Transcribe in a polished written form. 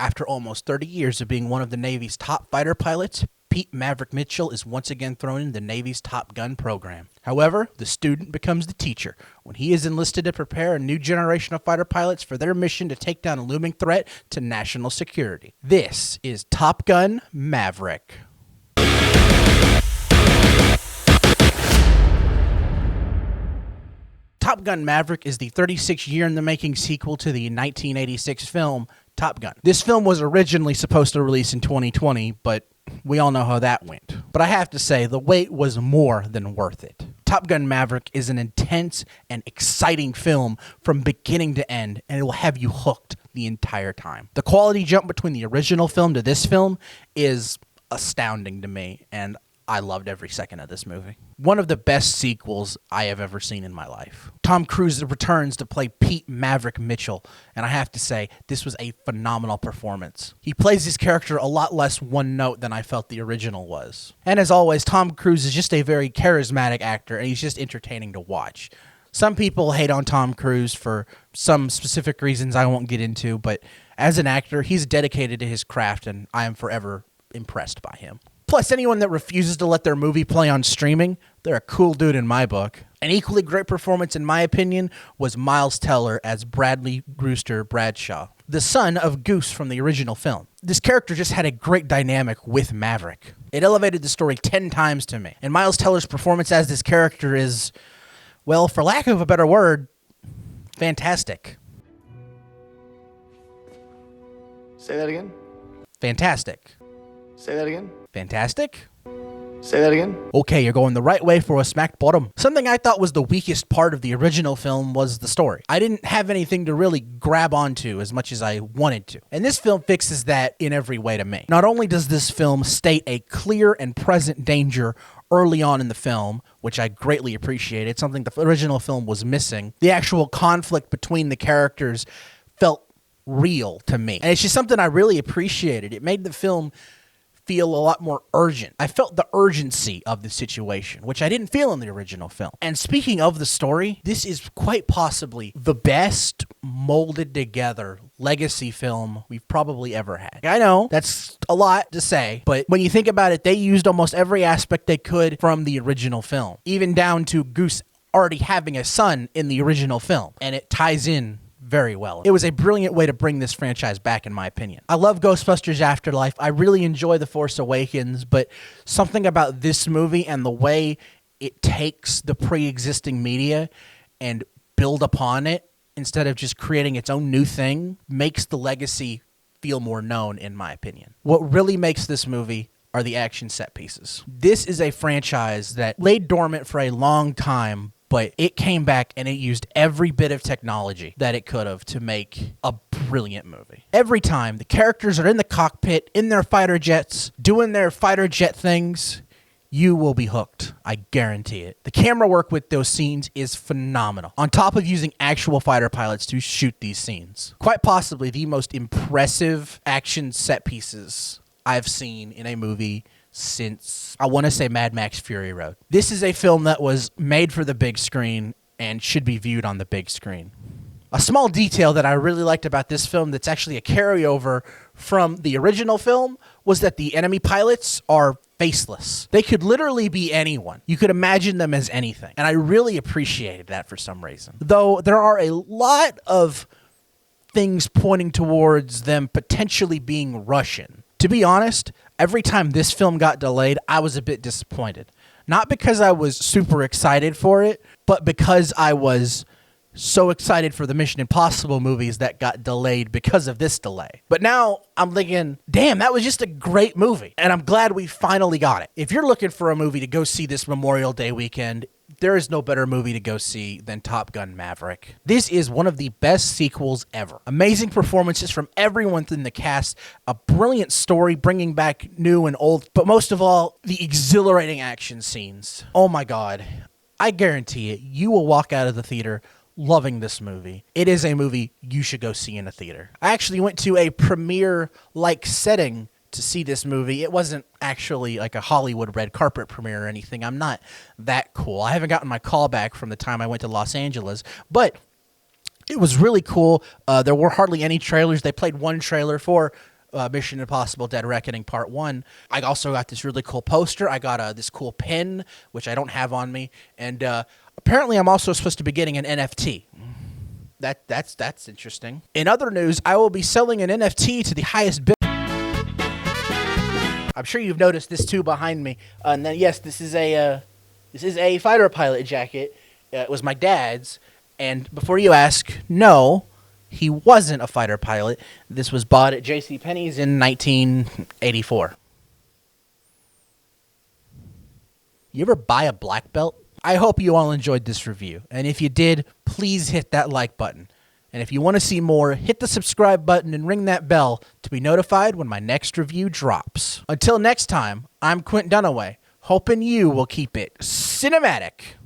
After almost 30 years of being one of the Navy's top fighter pilots, Pete Maverick Mitchell is once again thrown in the Navy's Top Gun program. However, the student becomes the teacher when he is enlisted to prepare a new generation of fighter pilots for their mission to take down a looming threat to national security. This is Top Gun Maverick. Top Gun Maverick is the 36-year-in-the-making sequel to the 1986 film Top Gun. This film was originally supposed to release in 2020, but we all know how that went. But I have to say, the wait was more than worth it. Top Gun Maverick is an intense and exciting film from beginning to end, and it will have you hooked the entire time. The quality jump between the original film to this film is astounding to me, and I loved every second of this movie. One of the best sequels I have ever seen in my life. Tom Cruise returns to play Pete Maverick Mitchell, and I have to say, this was a phenomenal performance. He plays his character a lot less one note than I felt the original was. And as always, Tom Cruise is just a very charismatic actor, and he's just entertaining to watch. Some people hate on Tom Cruise for some specific reasons I won't get into, but as an actor, he's dedicated to his craft, and I am forever impressed by him. Plus, anyone that refuses to let their movie play on streaming, they're a cool dude in my book. An equally great performance, in my opinion, was Miles Teller as Bradley Brewster Bradshaw, the son of Goose from the original film. This character just had a great dynamic with Maverick. It elevated the story 10 times to me. And Miles Teller's performance as this character is, well, for lack of a better word, fantastic. Say that again? Fantastic. Say that again? Fantastic? Say that again? Okay, you're going the right way for a smack bottom. Something I thought was the weakest part of the original film was the story. I didn't have anything to really grab onto as much as I wanted to. And this film fixes that in every way to me. Not only does this film state a clear and present danger early on in the film, which I greatly appreciated, something the original film was missing, the actual conflict between the characters felt real to me. And it's just something I really appreciated. It made the film feel a lot more urgent. I felt the urgency of the situation, which I didn't feel in the original film. And speaking of the story, this is quite possibly the best molded together legacy film we've probably ever had. I know that's a lot to say, but when you think about it, they used almost every aspect they could from the original film, even down to Goose already having a son in the original film, and it ties in very well. It was a brilliant way to bring this franchise back, in my opinion. I love Ghostbusters Afterlife. I really enjoy The Force Awakens, but something about this movie and the way it takes the pre-existing media and build upon it instead of just creating its own new thing makes the legacy feel more known, in my opinion. What really makes this movie are the action set pieces. This is a franchise that laid dormant for a long time, but it came back and it used every bit of technology that it could have to make a brilliant movie. Every time the characters are in the cockpit, in their fighter jets, doing their fighter jet things, you will be hooked. I guarantee it. The camera work with those scenes is phenomenal. On top of using actual fighter pilots to shoot these scenes. Quite possibly the most impressive action set pieces I've seen in a movie since, I want to say, Mad Max Fury Road. This is a film that was made for the big screen and should be viewed on the big screen. A small detail that I really liked about this film that's actually a carryover from the original film was that the enemy pilots are faceless. They could literally be anyone. You could imagine them as anything. And I really appreciated that for some reason. Though there are a lot of things pointing towards them potentially being Russian. To be honest, every time this film got delayed, I was a bit disappointed. Not because I was super excited for it, but because I was so excited for the Mission Impossible movies that got delayed because of this delay. But now I'm thinking, damn, that was just a great movie. And I'm glad we finally got it. If you're looking for a movie to go see this Memorial Day weekend, there is no better movie to go see than Top Gun Maverick. This is one of the best sequels ever. Amazing performances from everyone in the cast, a brilliant story bringing back new and old, but most of all, the exhilarating action scenes. Oh my God. I guarantee it, you will walk out of the theater loving this movie. It is a movie you should go see in a theater. I actually went to a premiere-like setting to see this movie. It wasn't actually like a Hollywood red carpet premiere or anything. I'm not that cool. I haven't gotten my call back from the time I went to Los Angeles, but It was really cool. There were hardly any trailers. They played one trailer for Mission Impossible Dead Reckoning Part 1. I also got this really cool poster. I got this cool pin, which I don't have on me. And apparently I'm also supposed to be getting an NFT. That's interesting. In other news, I will be selling an NFT to the highest bidder. I'm sure you've noticed this too behind me. And then yes, this is a fighter pilot jacket. It was my dad's. And before you ask, no, he wasn't a fighter pilot. This was bought at JCPenney's in 1984. You ever buy a black belt? I hope you all enjoyed this review. And if you did, please hit that like button. And if you want to see more, hit the subscribe button and ring that bell to be notified when my next review drops. Until next time, I'm Quint Dunaway, hoping you will keep it cinematic.